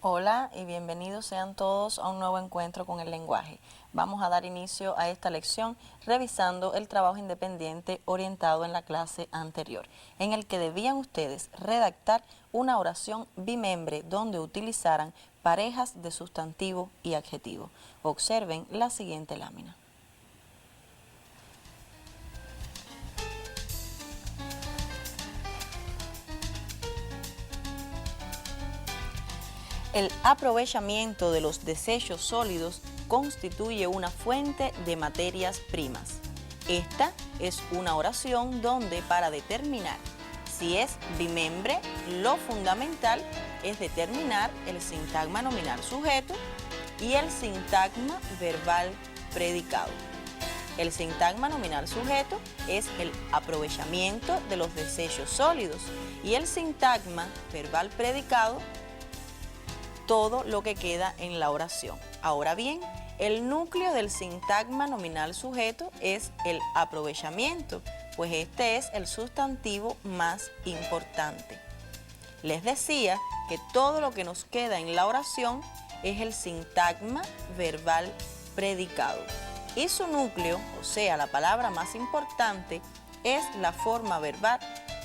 Hola y bienvenidos sean todos a un nuevo encuentro con el lenguaje. Vamos a dar inicio a esta lección revisando el trabajo independiente orientado en la clase anterior, en el que debían ustedes redactar una oración bimembre donde utilizaran parejas de sustantivo y adjetivo. Observen la siguiente lámina. El aprovechamiento de los desechos sólidos constituye una fuente de materias primas. Esta es una oración donde para determinar si es bimembre, lo fundamental es determinar el sintagma nominal sujeto y el sintagma verbal predicado. El sintagma nominal sujeto es el aprovechamiento de los desechos sólidos y el sintagma verbal predicado todo lo que queda en la oración. Ahora bien, el núcleo del sintagma nominal sujeto es el aprovechamiento, pues este es el sustantivo más importante. Les decía que todo lo que nos queda en la oración es el sintagma verbal predicado. Y su núcleo, o sea, la palabra más importante, es la forma verbal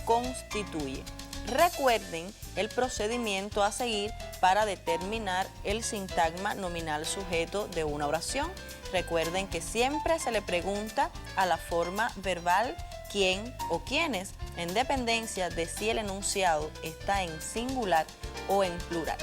constituye. Recuerden el procedimiento a seguir para determinar el sintagma nominal sujeto de una oración. Recuerden que siempre se le pregunta a la forma verbal quién o quiénes, en dependencia de si el enunciado está en singular o en plural.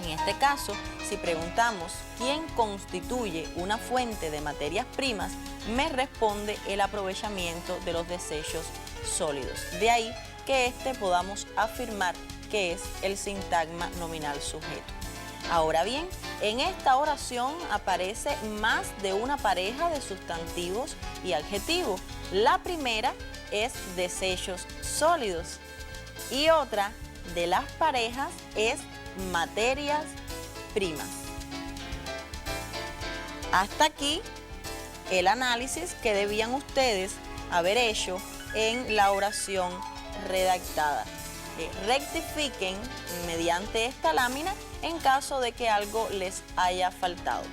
En este caso, si preguntamos quién constituye una fuente de materias primas, me responde el aprovechamiento de los desechos sólidos. De ahí que podamos afirmar que es el sintagma nominal sujeto. Ahora bien, en esta oración aparece más de una pareja de sustantivos y adjetivos. La primera es desechos sólidos y otra de las parejas es materias primas. Hasta aquí el análisis que debían ustedes haber hecho en la oración redactada. Rectifiquen mediante esta lámina en caso de que algo les haya faltado.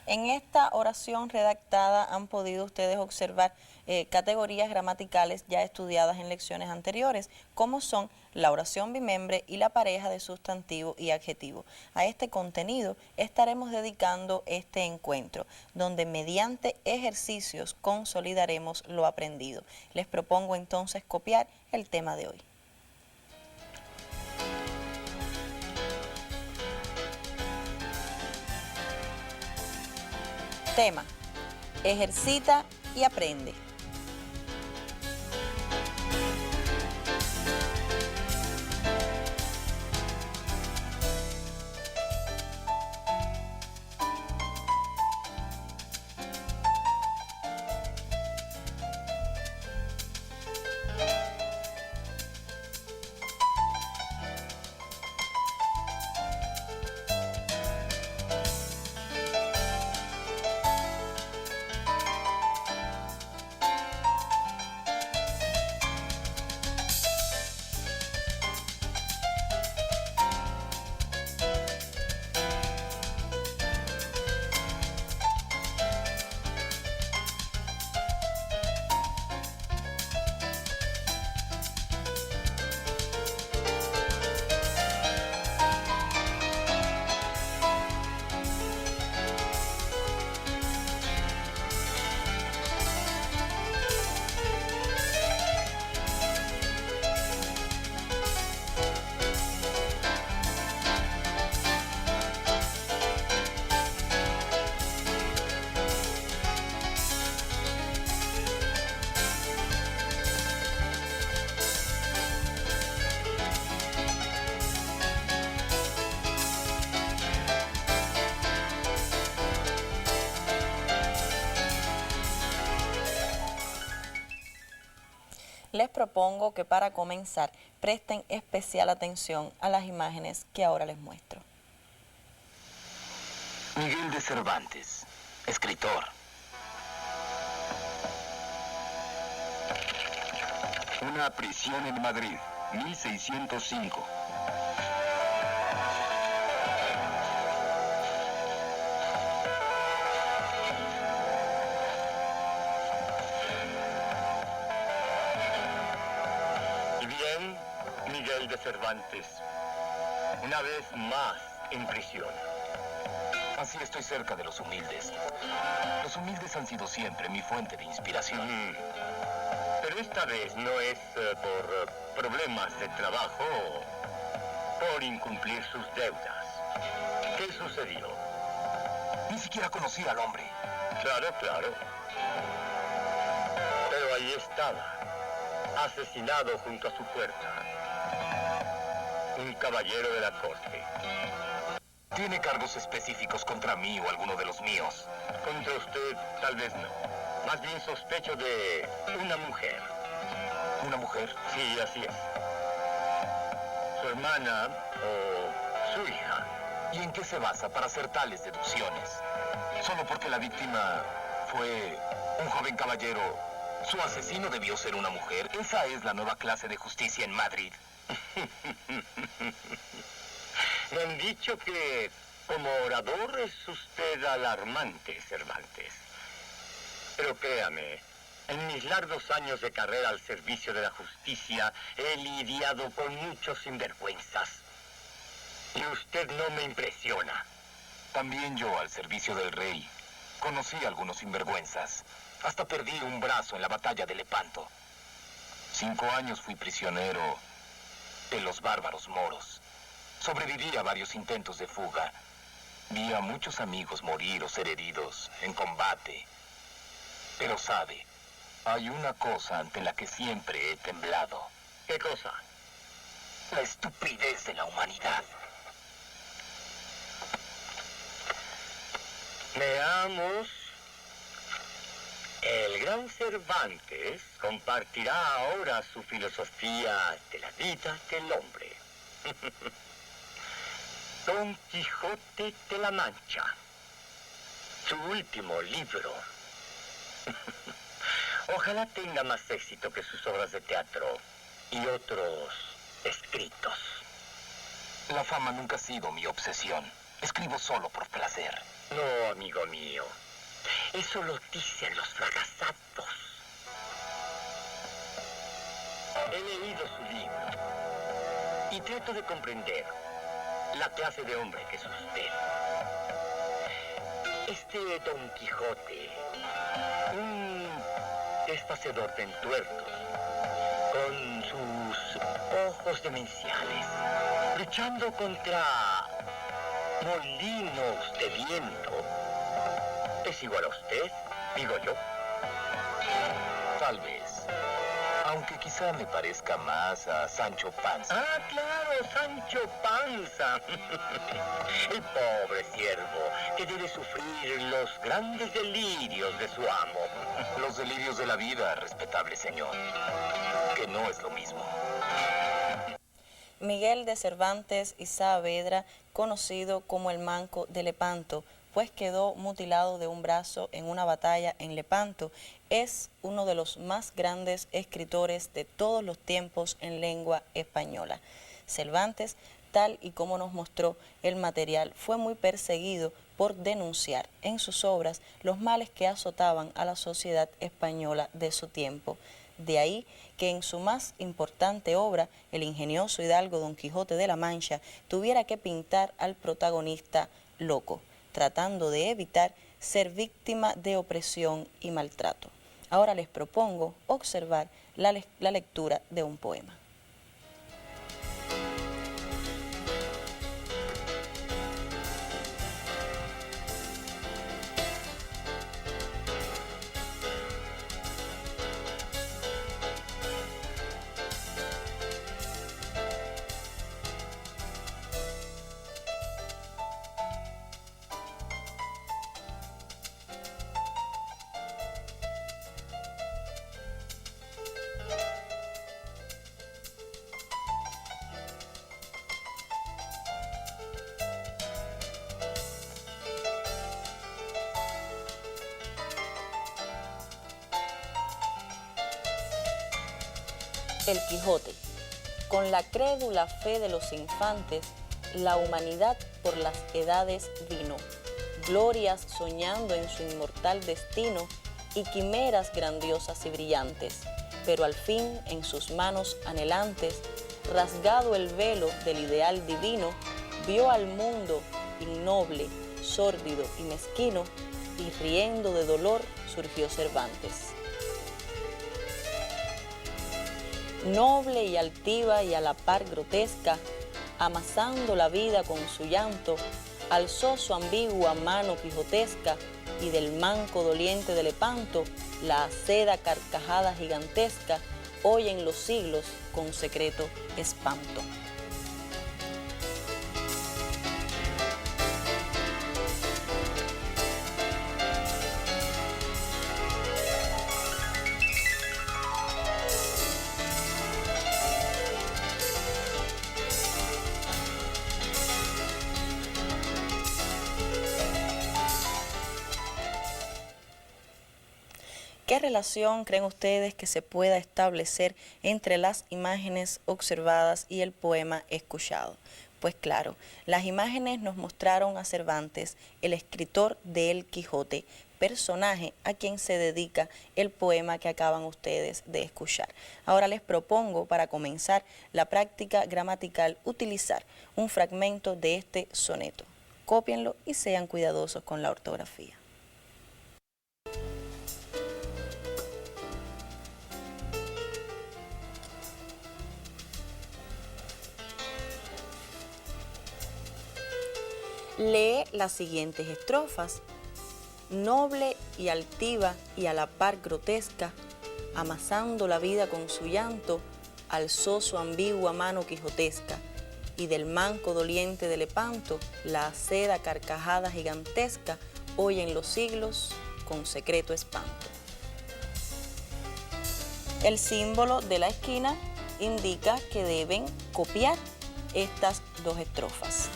En esta oración redactada han podido ustedes observar categorías gramaticales ya estudiadas en lecciones anteriores, como son la oración bimembre y la pareja de sustantivo y adjetivo. A este contenido estaremos dedicando este encuentro, donde mediante ejercicios consolidaremos lo aprendido. Les propongo entonces copiar el tema de hoy. Tema: ejercita y aprende. Les propongo que para comenzar presten especial atención a las imágenes que ahora les muestro. Miguel de Cervantes, escritor. Una prisión en Madrid, 1605. Y bien, Miguel de Cervantes, una vez más en prisión. Así estoy cerca de los humildes. Los humildes han sido siempre mi fuente de inspiración. Pero esta vez no es por problemas de trabajo o por incumplir sus deudas. ¿Qué sucedió? Ni siquiera conocí al hombre. Claro, claro. Pero ahí estaba, asesinado junto a su puerta. Un caballero de la corte. ¿Tiene cargos específicos contra mí o alguno de los míos? Contra usted, tal vez no. Más bien sospecho de una mujer. ¿Una mujer? Sí, así es. Su hermana o su hija. ¿Y en qué se basa para hacer tales deducciones? ¿Solo porque la víctima fue un joven caballero, su asesino debió ser una mujer? ¿Esa es la nueva clase de justicia en Madrid? Me han dicho que como orador es usted alarmante, Cervantes. Pero créame, en mis largos años de carrera al servicio de la justicia he lidiado con muchos sinvergüenzas. Y usted no me impresiona. También yo, al servicio del rey, conocí a algunos sinvergüenzas. Hasta perdí un brazo en la batalla de Lepanto. 5 años fui prisionero de los bárbaros moros. Sobreviví a varios intentos de fuga. Vi a muchos amigos morir o ser heridos en combate. Pero sabe, hay una cosa ante la que siempre he temblado. ¿Qué cosa? La estupidez de la humanidad. Veamos. El gran Cervantes compartirá ahora su filosofía de la vida del hombre. Don Quijote de la Mancha, su último libro. Ojalá tenga más éxito que sus obras de teatro y otros escritos. La fama nunca ha sido mi obsesión. Escribo solo por placer. No, amigo mío. Eso lo dicen los fracasados. He leído su libro y trato de comprender la clase de hombre que es usted. Este Don Quijote, un despacedor de entuertos, con sus ojos demenciales, luchando contra molinos de viento, ¿es igual a usted, digo yo? Tal vez. Aunque quizá me parezca más a Sancho Panza. Ah, claro, Sancho Panza. El pobre siervo que debe sufrir los grandes delirios de su amo. Los delirios de la vida, respetable señor. Que no es lo mismo. Miguel de Cervantes y Saavedra, conocido como el Manco de Lepanto, pues quedó mutilado de un brazo en una batalla en Lepanto, es uno de los más grandes escritores de todos los tiempos en lengua española. Cervantes, tal y como nos mostró el material, fue muy perseguido por denunciar en sus obras los males que azotaban a la sociedad española de su tiempo. De ahí que en su más importante obra, el ingenioso hidalgo Don Quijote de la Mancha tuviera que pintar al protagonista loco, tratando de evitar ser víctima de opresión y maltrato. Ahora les propongo observar la lectura de un poema. El Quijote. Con la crédula fe de los infantes, la humanidad por las edades vino, glorias soñando en su inmortal destino y quimeras grandiosas y brillantes, pero al fin en sus manos anhelantes, rasgado el velo del ideal divino, vio al mundo innoble, sórdido y mezquino, y riendo de dolor surgió Cervantes. Noble y altiva y a la par grotesca, amasando la vida con su llanto, alzó su ambigua mano quijotesca y del manco doliente de Lepanto la aceda carcajada gigantesca oyen los siglos con secreto espanto. ¿Qué relación creen ustedes que se pueda establecer entre las imágenes observadas y el poema escuchado? Pues claro, las imágenes nos mostraron a Cervantes, el escritor de El Quijote, personaje a quien se dedica el poema que acaban ustedes de escuchar. Ahora les propongo, para comenzar la práctica gramatical, utilizar un fragmento de este soneto. Cópienlo y sean cuidadosos con la ortografía. Lee las siguientes estrofas. Noble y altiva y a la par grotesca, amasando la vida con su llanto, alzó su ambigua mano quijotesca, y del manco doliente de Lepanto, la aceda carcajada gigantesca, oyen los siglos con secreto espanto. El símbolo de la esquina indica que deben copiar estas dos estrofas.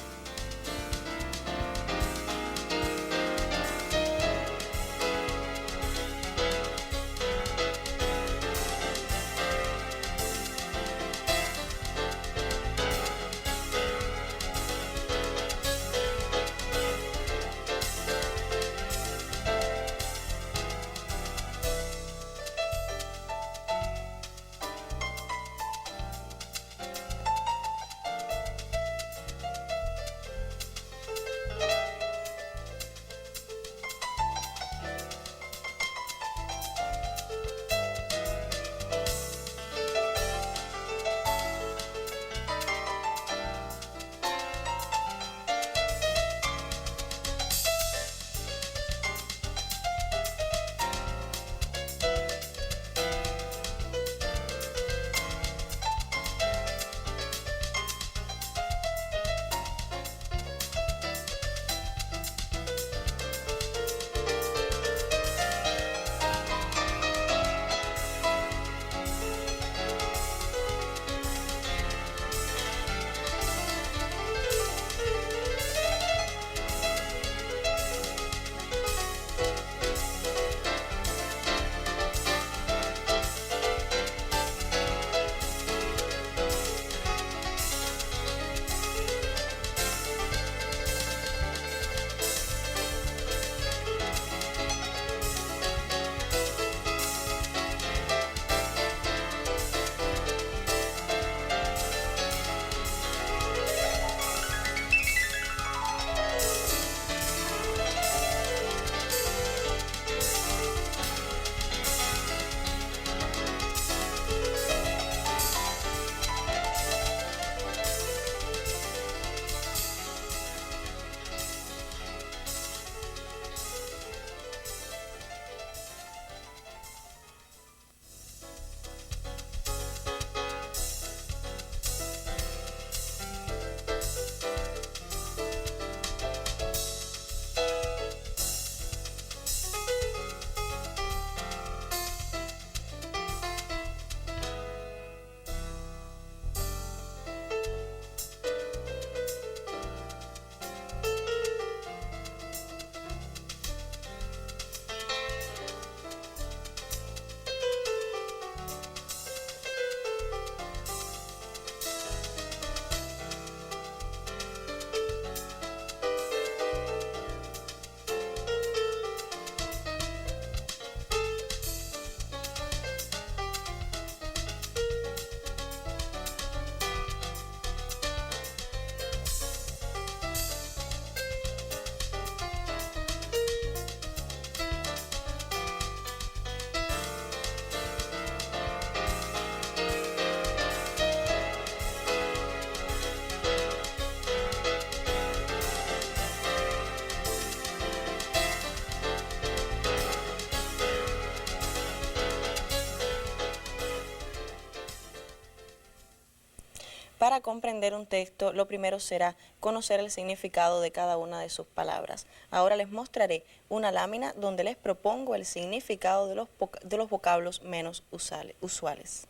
para comprender un texto, lo primero será conocer el significado de cada una de sus palabras. Ahora les mostraré una lámina donde les propongo el significado de los vocablos menos usuales.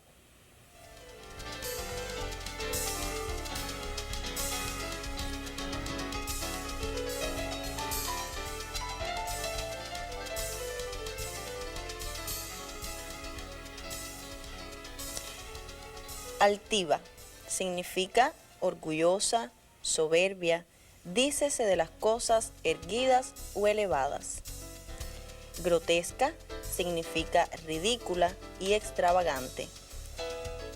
Altiva significa orgullosa, soberbia, dícese de las cosas erguidas o elevadas. Grotesca significa ridícula y extravagante.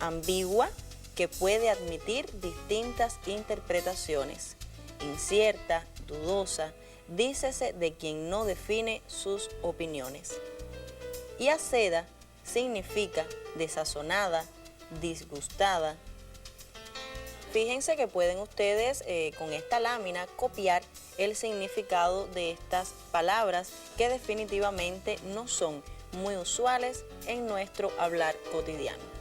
Ambigua, que puede admitir distintas interpretaciones. Incierta, dudosa, dícese de quien no define sus opiniones. Y aceda significa desazonada, disgustada. Fíjense que pueden ustedes con esta lámina copiar el significado de estas palabras que definitivamente no son muy usuales en nuestro hablar cotidiano.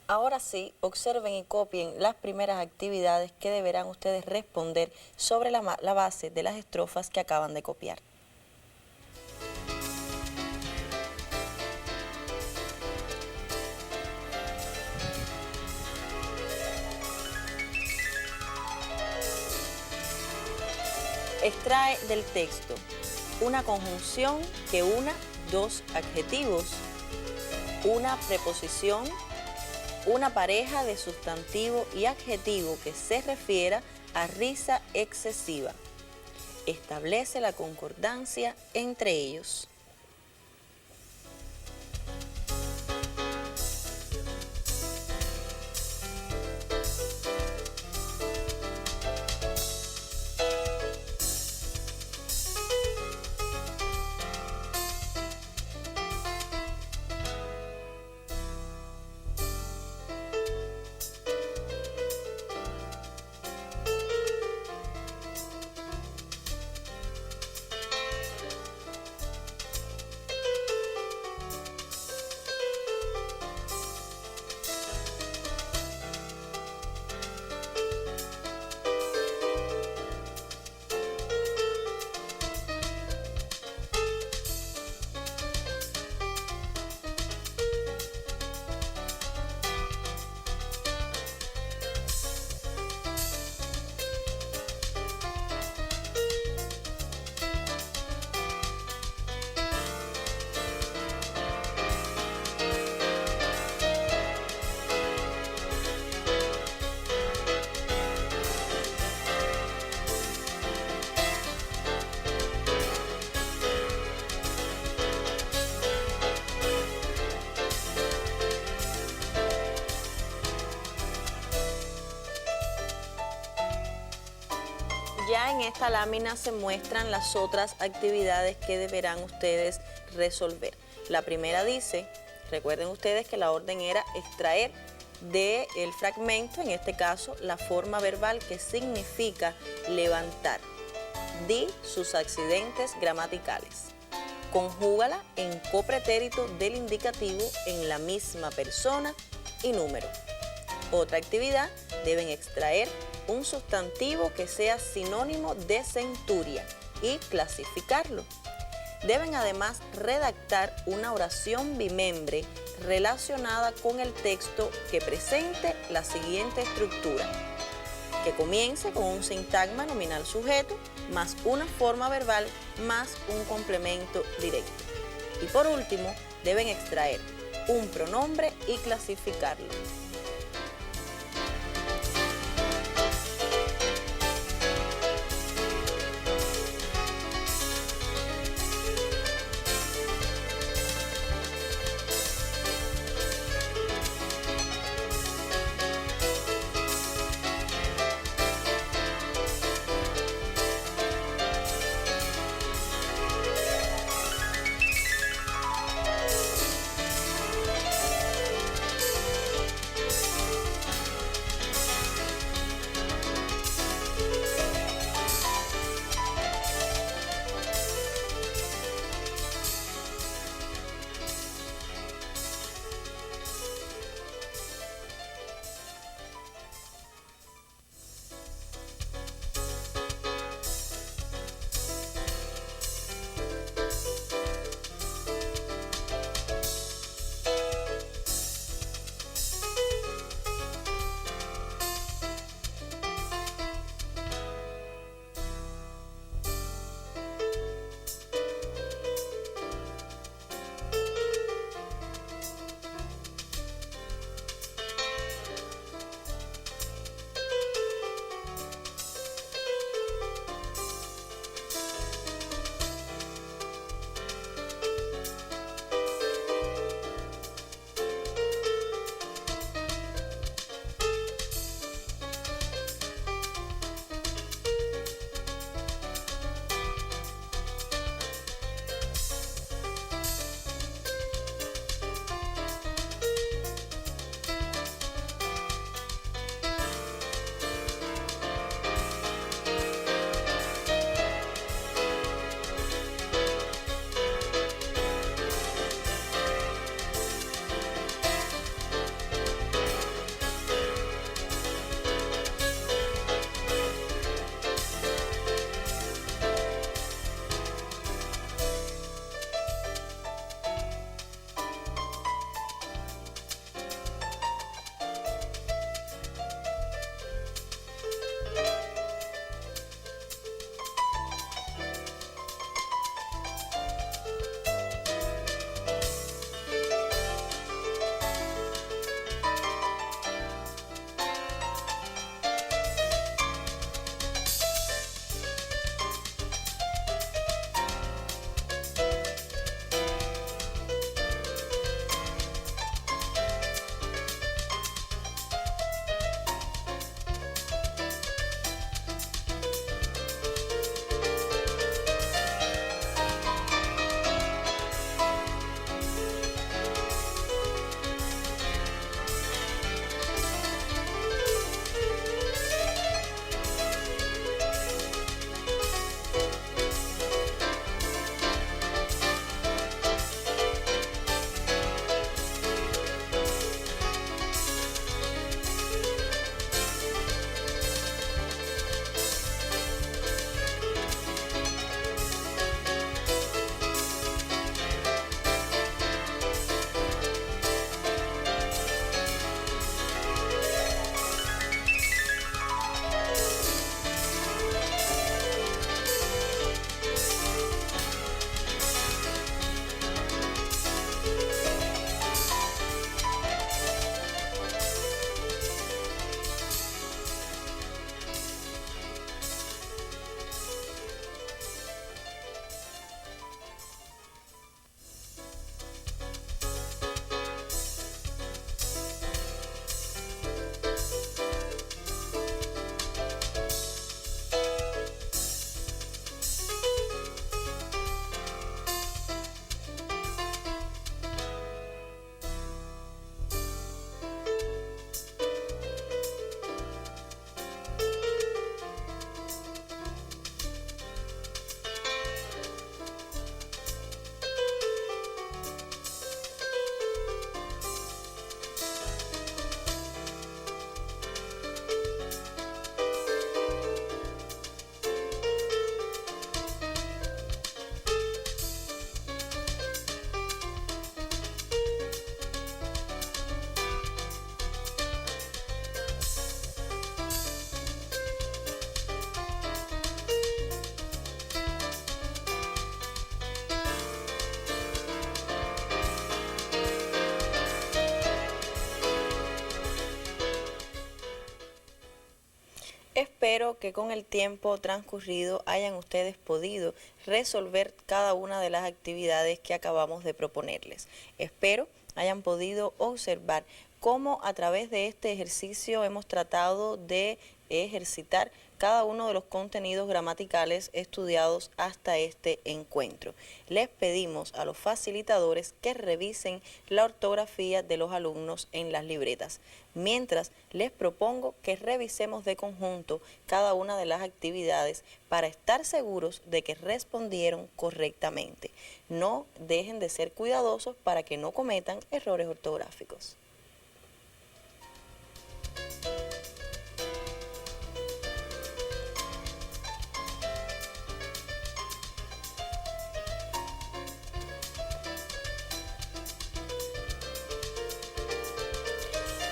Ahora sí, observen y copien las primeras actividades que deberán ustedes responder sobre la base de las estrofas que acaban de copiar. Extrae del texto una conjunción que una dos adjetivos, una preposición, una pareja de sustantivo y adjetivo que se refiera a risa excesiva. Establece la concordancia entre ellos. Ya en esta lámina se muestran las otras actividades que deberán ustedes resolver. La primera dice, recuerden ustedes que la orden era extraer del fragmento, en este caso, la forma verbal que significa levantar. Di sus accidentes gramaticales. Conjúgala en copretérito del indicativo en la misma persona y número. Otra actividad, deben extraer un sustantivo que sea sinónimo de centuria y clasificarlo. Deben además redactar una oración bimembre relacionada con el texto que presente la siguiente estructura, que comience con un sintagma nominal sujeto, más una forma verbal, más un complemento directo. Y por último, deben extraer un pronombre y clasificarlo. espero que con el tiempo transcurrido hayan ustedes podido resolver cada una de las actividades que acabamos de proponerles. Espero hayan podido observar cómo a través de este ejercicio hemos tratado de ejercitar cada uno de los contenidos gramaticales estudiados hasta este encuentro. Les pedimos a los facilitadores que revisen la ortografía de los alumnos en las libretas, mientras les propongo que revisemos de conjunto cada una de las actividades para estar seguros de que respondieron correctamente. No dejen de ser cuidadosos para que no cometan errores ortográficos.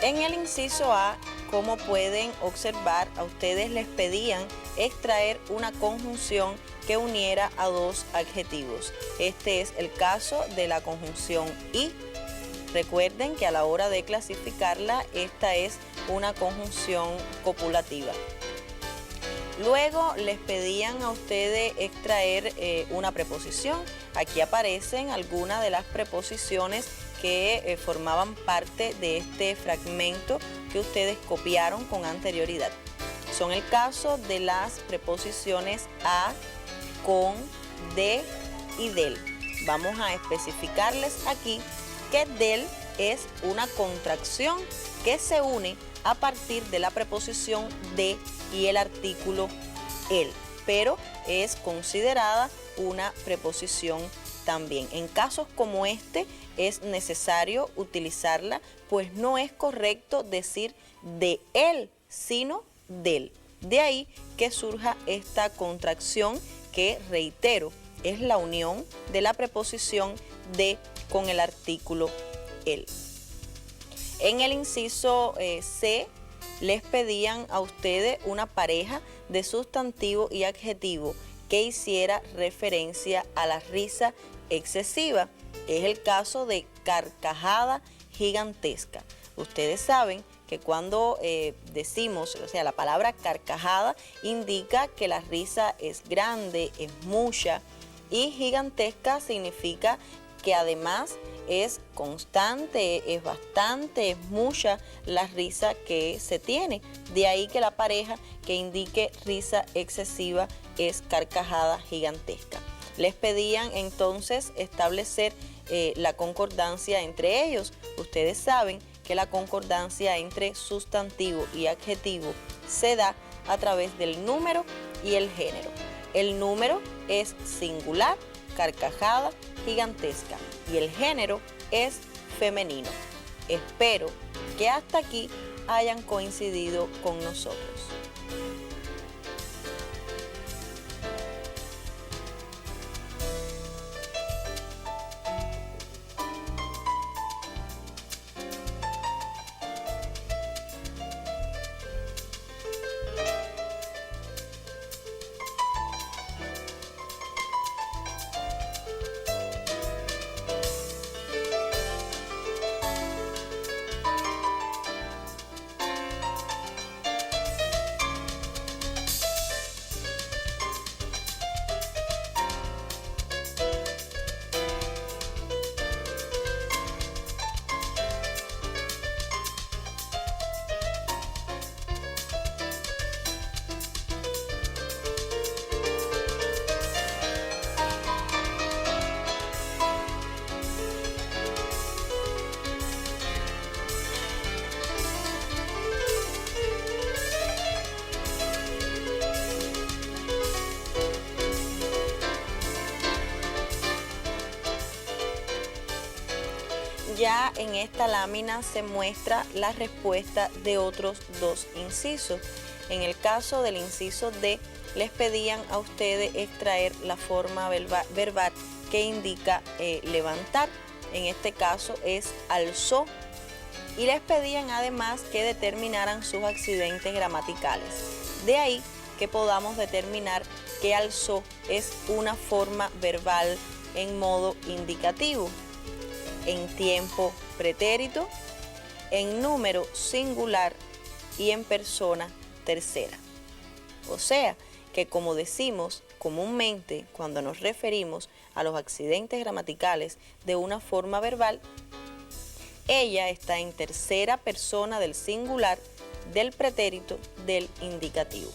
En el inciso A, como pueden observar, a ustedes les pedían extraer una conjunción que uniera a dos adjetivos. Este es el caso de la conjunción y. Recuerden que a la hora de clasificarla, esta es una conjunción copulativa. Luego les pedían a ustedes extraer una preposición. Aquí aparecen algunas de las preposiciones que formaban parte de este fragmento que ustedes copiaron con anterioridad. Son el caso de las preposiciones a, con, de y del. Vamos a especificarles aquí que del es una contracción que se une a partir de la preposición de y el artículo el, pero es considerada una preposición también. En casos como este es necesario utilizarla, pues no es correcto decir de él, sino del. De ahí que surja esta contracción que, reitero, es la unión de la preposición de con el artículo el. En el inciso C, les pedían a ustedes una pareja de sustantivo y adjetivo que hiciera referencia a la risa excesiva. Es el caso de carcajada gigantesca. Ustedes saben que cuando decimos, o sea, la palabra carcajada indica que la risa es grande, es mucha, y gigantesca significa que además es constante, es bastante, es mucha la risa que se tiene. De ahí que la pareja que indique risa excesiva es carcajada gigantesca. Les pedían entonces establecer la concordancia entre ellos. Ustedes saben que la concordancia entre sustantivo y adjetivo se da a través del número y el género. El número es singular, carcajada gigantesca, y el género es femenino. Espero que hasta aquí hayan coincidido con nosotros. Ya en esta lámina se muestra la respuesta de otros dos incisos. En el caso del inciso D, les pedían a ustedes extraer la forma verbal que indica levantar. En este caso es alzó. Y les pedían además que determinaran sus accidentes gramaticales. De ahí que podamos determinar que alzó es una forma verbal en modo indicativo, en tiempo pretérito, en número singular y en persona tercera. O sea, que como decimos comúnmente cuando nos referimos a los accidentes gramaticales de una forma verbal, ella está en tercera persona del singular, del pretérito, del indicativo.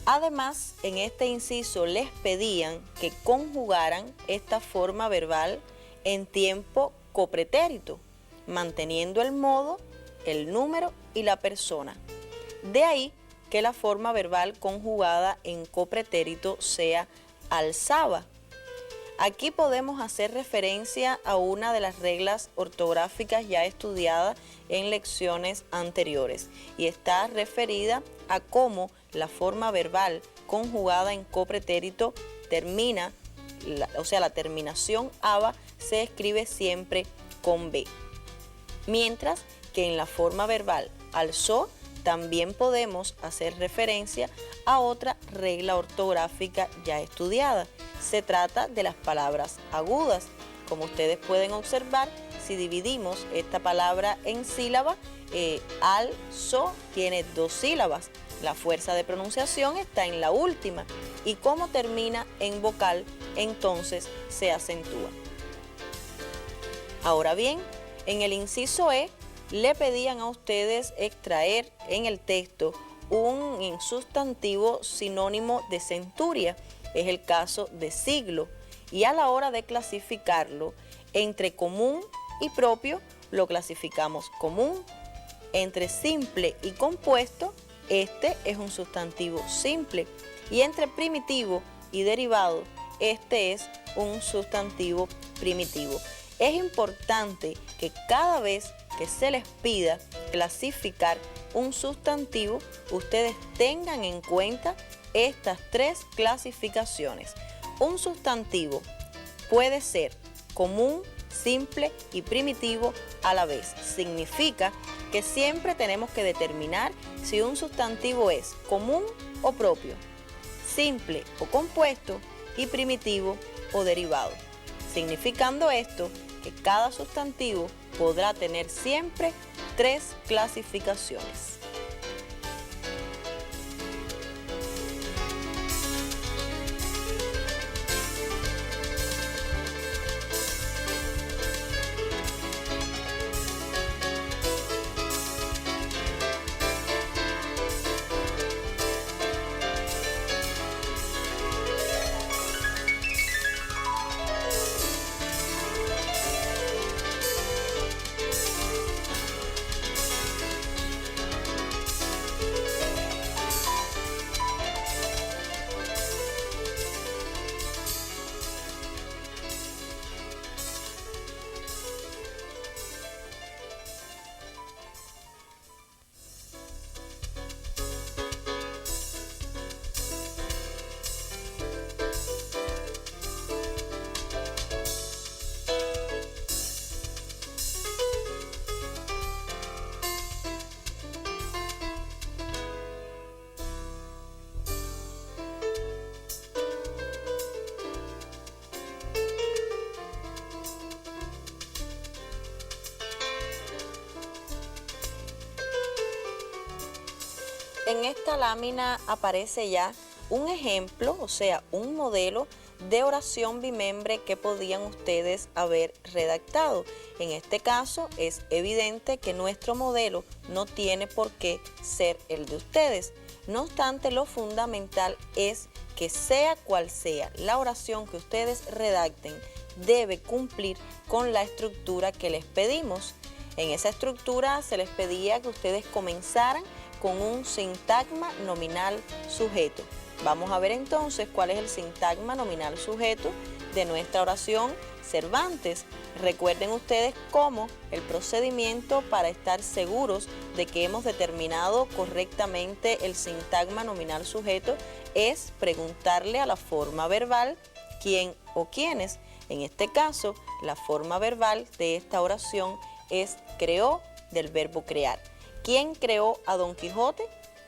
Además, en este inciso les pedían que conjugaran esta forma verbal en tiempo copretérito, manteniendo el modo, el número y la persona. De ahí que la forma verbal conjugada en copretérito sea alzaba. Aquí podemos hacer referencia a una de las reglas ortográficas ya estudiadas en lecciones anteriores y está referida a cómo la forma verbal conjugada en copretérito termina, la terminación aba se escribe siempre con B. Mientras que en la forma verbal alzó también podemos hacer referencia a otra regla ortográfica ya estudiada. Se trata de las palabras agudas. Como ustedes pueden observar, si dividimos esta palabra en sílabas, alzó tiene 2 sílabas. La fuerza de pronunciación está en la última y como termina en vocal, entonces se acentúa. Ahora bien, en el inciso E le pedían a ustedes extraer en el texto un sustantivo sinónimo de centuria, es el caso de siglo, y a la hora de clasificarlo entre común y propio lo clasificamos común, entre simple y compuesto este es un sustantivo simple y entre primitivo y derivado este es un sustantivo primitivo. Es importante que cada vez que se les pida clasificar un sustantivo, ustedes tengan en cuenta estas 3 clasificaciones. Un sustantivo puede ser común, simple y primitivo a la vez. Significa que siempre tenemos que determinar si un sustantivo es común o propio, simple o compuesto y primitivo o derivado. Significando esto que cada sustantivo podrá tener siempre 3 clasificaciones. En esta lámina aparece ya un ejemplo, o sea, un modelo de oración bimembre que podían ustedes haber redactado. En este caso es evidente que nuestro modelo no tiene por qué ser el de ustedes. No obstante, lo fundamental es que sea cual sea la oración que ustedes redacten, debe cumplir con la estructura que les pedimos. En esa estructura se les pedía que ustedes comenzaran con un sintagma nominal sujeto. Vamos a ver entonces cuál es el sintagma nominal sujeto de nuestra oración Cervantes. Recuerden ustedes cómo el procedimiento para estar seguros de que hemos determinado correctamente el sintagma nominal sujeto es preguntarle a la forma verbal quién o quiénes. En este caso, la forma verbal de esta oración es creó, del verbo crear. ¿Quién creó a Don Quijote?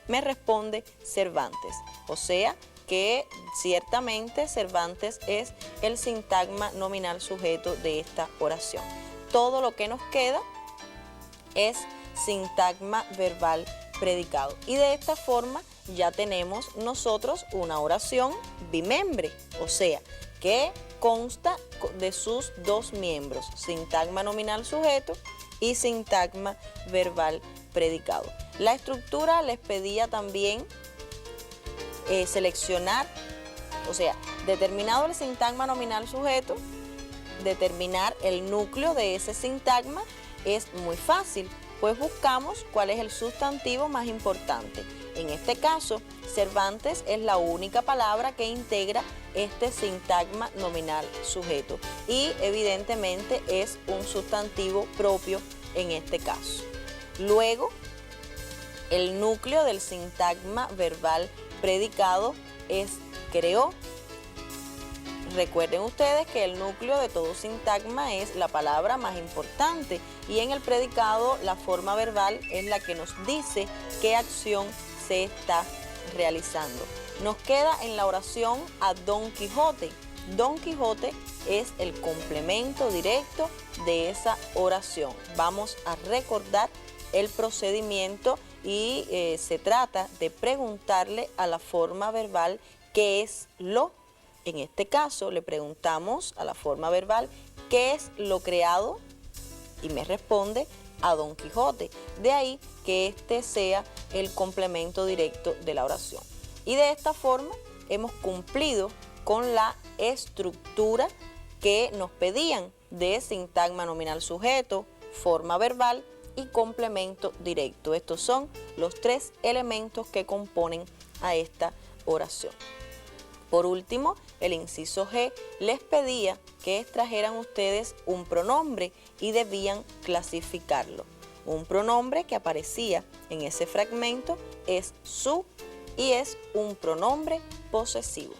Me responde Cervantes. O sea que ciertamente Cervantes es el sintagma nominal sujeto de esta oración. Todo lo que nos queda es sintagma verbal predicado. Y de esta forma ya tenemos nosotros una oración bimembre, o sea, que consta de sus dos miembros, sintagma nominal sujeto y sintagma verbal predicado. La estructura les pedía también seleccionar, o sea, determinado el sintagma nominal sujeto, determinar el núcleo de ese sintagma es muy fácil, pues buscamos cuál es el sustantivo más importante. En este caso, Cervantes es la única palabra que integra este sintagma nominal sujeto y evidentemente es un sustantivo propio en este caso. Luego, el núcleo del sintagma verbal predicado es creó. Recuerden ustedes que el núcleo de todo sintagma es la palabra más importante y en el predicado la forma verbal es la que nos dice qué acción se está realizando. Nos queda en la oración a Don Quijote. Don Quijote es el complemento directo de esa oración. Vamos a recordar el procedimiento y se trata de preguntarle a la forma verbal qué es lo. En este caso le preguntamos a la forma verbal qué es lo creado y me responde a Don Quijote. De ahí que este sea el complemento directo de la oración. Y de esta forma hemos cumplido con la estructura que nos pedían de sintagma nominal sujeto, forma verbal y complemento directo. Estos son los tres elementos que componen a esta oración. Por último, el inciso G les pedía que extrajeran ustedes un pronombre y debían clasificarlo. Un pronombre que aparecía en ese fragmento es su y es un pronombre posesivo.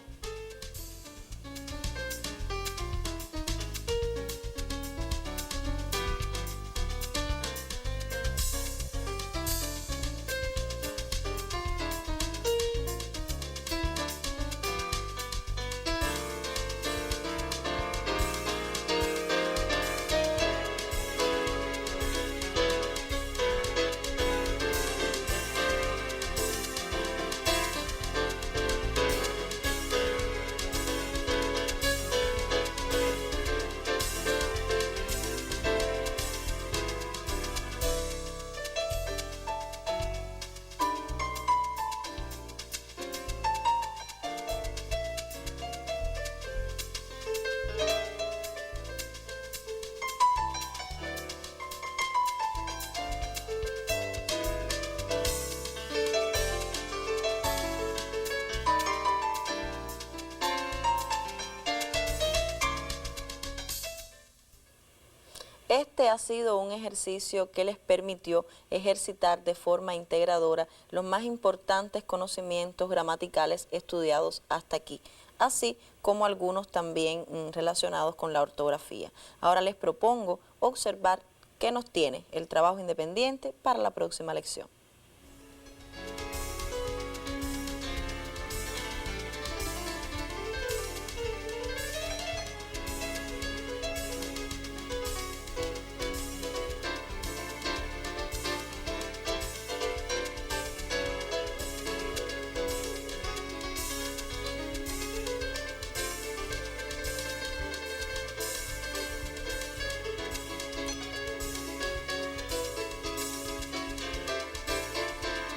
Este ha sido un ejercicio que les permitió ejercitar de forma integradora los más importantes conocimientos gramaticales estudiados hasta aquí, así como algunos también relacionados con la ortografía. Ahora les propongo observar qué nos tiene el trabajo independiente para la próxima lección.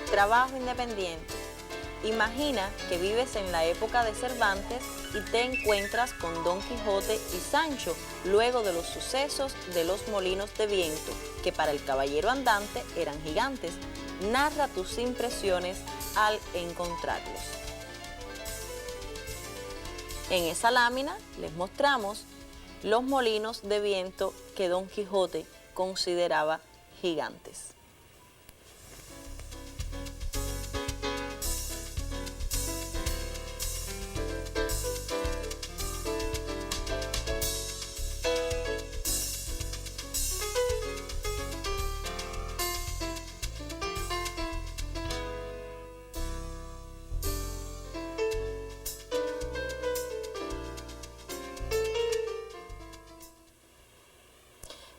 Trabajo independiente. Imagina que vives en la época de Cervantes y te encuentras con Don Quijote y Sancho luego de los sucesos de los molinos de viento, que para el caballero andante eran gigantes. Narra tus impresiones al encontrarlos. En esa lámina les mostramos los molinos de viento que Don Quijote consideraba gigantes.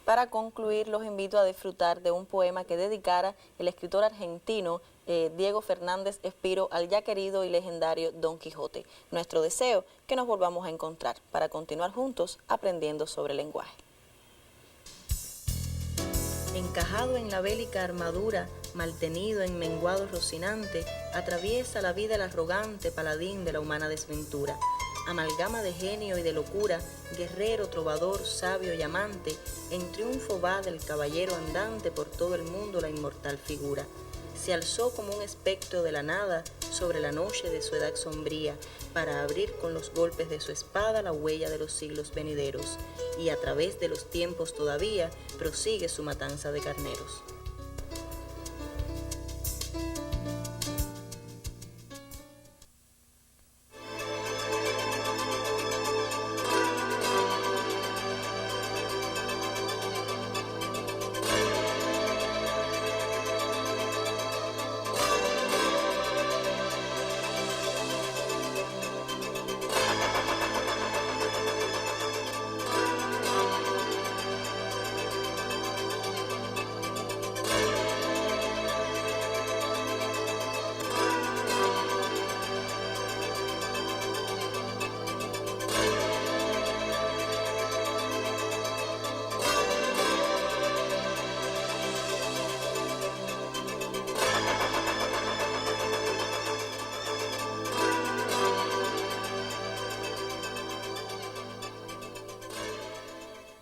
para concluir, los invito a disfrutar de un poema que dedicara el escritor argentino Diego Fernández Espiro al ya querido y legendario Don Quijote. Nuestro deseo, que nos volvamos a encontrar para continuar juntos aprendiendo sobre el lenguaje. Encajado en la bélica armadura, maltenido en menguado rocinante, atraviesa la vida el arrogante paladín de la humana desventura. Amalgama de genio y de locura, guerrero, trovador, sabio y amante, en triunfo va del caballero andante por todo el mundo la inmortal figura. Se alzó como un espectro de la nada sobre la noche de su edad sombría, para abrir con los golpes de su espada la huella de los siglos venideros, y a través de los tiempos todavía prosigue su matanza de carneros.